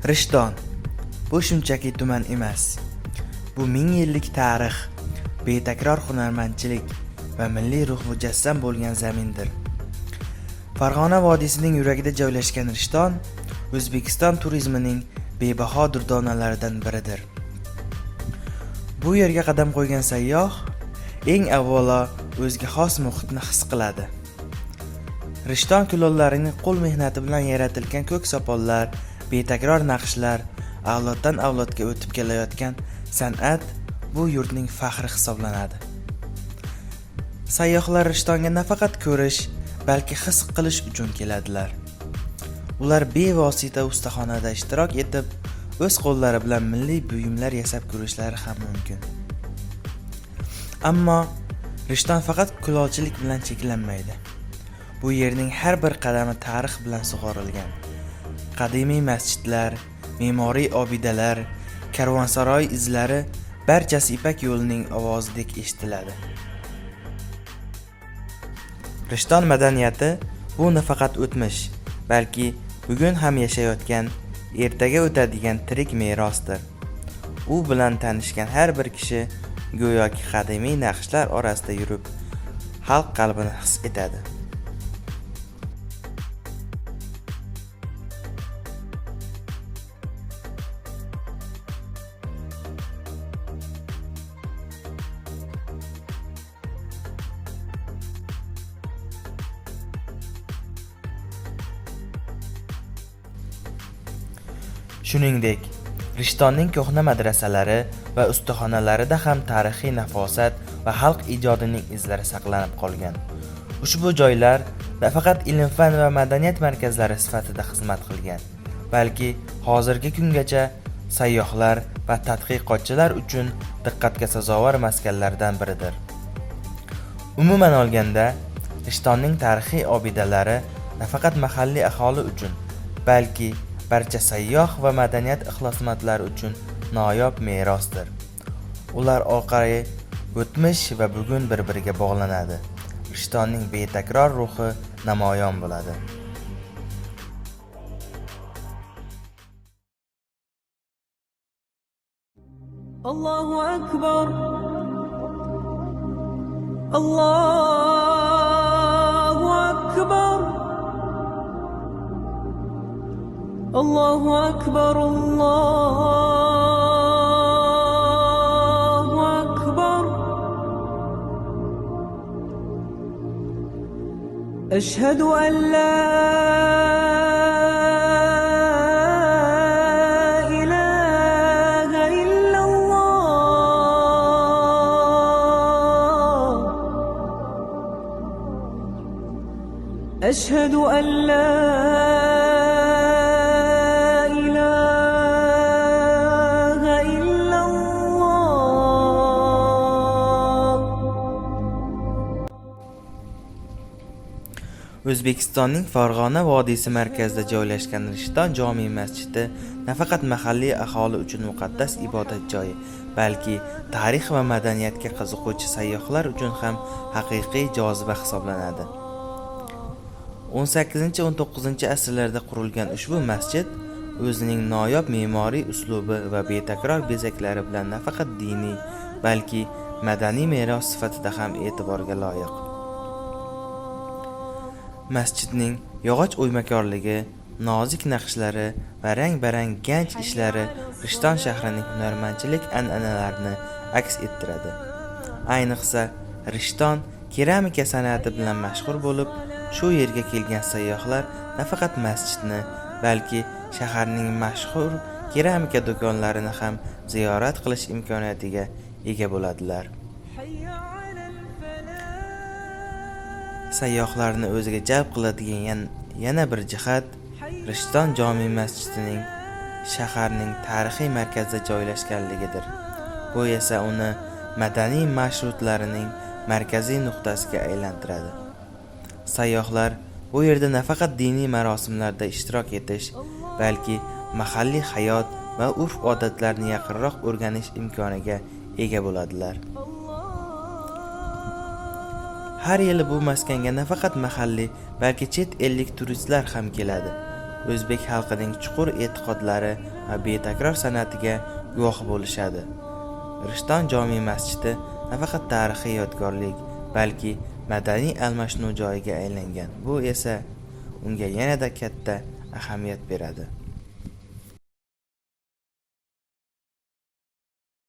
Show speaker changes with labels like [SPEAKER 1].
[SPEAKER 1] Rishton bu shunchaki tuman emas. Bu 1000 yillik tarix, betakror hunarmandchilik va milliy ruh mujassam bo'lgan zamindir. Farg'ona vodiysining yuragida joylashgan Rishton O'zbekiston turizmining bebaho durdonalaridan biridir. Bu yerga qadam qo'ygan sayyoh eng avvalo o'ziga xos muhitni his qiladi. Rishton kulollarining qo'l mehnati bilan yaratilgan ko'k sopollar, betakror naqshlar, avloddan avlodga o'tib kelayotgan san'at bu yurtning faxri hisoblanadi. Sayyohlar Rishtonga nafaqat ko'rish, balki his qilish uchun keladilar. Ular bevosita ustaxonada ishtirok etib, o'z qo'llari bilan milliy buyumlar yasab ko'rishlari ham mumkin. Ammo Rishton faqat kulolchilik bilan cheklanmaydi. Bu yerning har bir qadami tarix bilan sug'orilgan. Qadimiy masjidlar, me'moriy obidalar, karvonsaroy izlari barchasi Ipak yo'lining ovozidek eshitiladi. Rishton madaniyati bu nafaqat o'tmish, balki bugun ham yashayotgan, ertaga o'tadigan tirik merosdir. U bilan tanishgan har bir kishi go'yoki qadimiy naqshlar orasida yurib, xalq qalbini his etadi. Shuningdek, Rishtonning ko'hna madrasalari va ustaxonalarida ham tarixiy nafosat va xalq ijodining izlari saqlanib qolgan. Ushbu joylar nafaqat ilm-fan va madaniyat markazlari sifatida xizmat qilgan, balki hozirgi kungacha sayyohlar va tadqiqotchilar uchun diqqatga sazovor maskanlardan biridir. Umuman olganda, Rishtonning tarixiy obidalari nafaqat mahalliy aholi uchun, balki barcha sayyoh va madaniyat ixlosmandlari uchun noyob merosdir. Ular orqali o'tmish va bugun bir-biriga bog'lanadi. Rishtonning betakror ruhi namoyon bo'ladi.
[SPEAKER 2] Allohu akbar. Allohu akbar. Allahu akbar, Allahu akbar. Ashhadu an la ilaha illallah. Ashhadu an la
[SPEAKER 1] O'zbekistonning Farg'ona vodiysi markazida joylashgan Rishton jome masjidi nafaqat mahalliy aholi uchun muqaddas ibodat joyi, balki tarix va madaniyatga qiziquvchi sayyohlar uchun ham haqiqiy joziba hisoblanadi. 18-19 asrlarda qurilgan ushbu masjid o'zining noyob me'moriy uslubi va betakror bezaklari bilan nafaqat diniy, balki madaniy meros sifatida ham e'tiborga loyiq. Masjidning yog'och o'ymakorligi, nozik naqshlari va rang-barang ganj ishlari Rishton shahrining hunarmandchilik an'analarini aks ettiradi. Ayniqsa, Rishton keramika san'ati bilan mashhur bo'lib, shu yerga kelgan sayyohlar nafaqat masjidni, balki shaharning mashhur keramika do'konlarini ham ziyorat qilish imkoniyatiga ega bo'ladilar. Sayyohlarni o'ziga jalb qiladigan yana bir jihat Rishton jome masjidining shaharning tarixiy markazida joylashganligidir. Bu esa uni madaniy marshrutlarining markaziy nuqtasiga aylantiradi. Sayyohlar bu yerda nafaqat diniy marosimlarda ishtirok etish, balki mahalliy hayot va urf-odatlarni yaqinroq o'rganish imkoniga ega bo'ladilar. Har yili bu maskanga nafaqat mahalliy, balki chet ellik turistlar ham keladi. o'zbek xalqining chuqur e'tiqodlari va betakror san'atiga guvoh bo'lishadi. Rishton jome masjidi nafaqat tarixiy yodgorlik, balki madaniy almashinuv joyiga aylangan. Bu esa unga yanada katta ahamiyat beradi.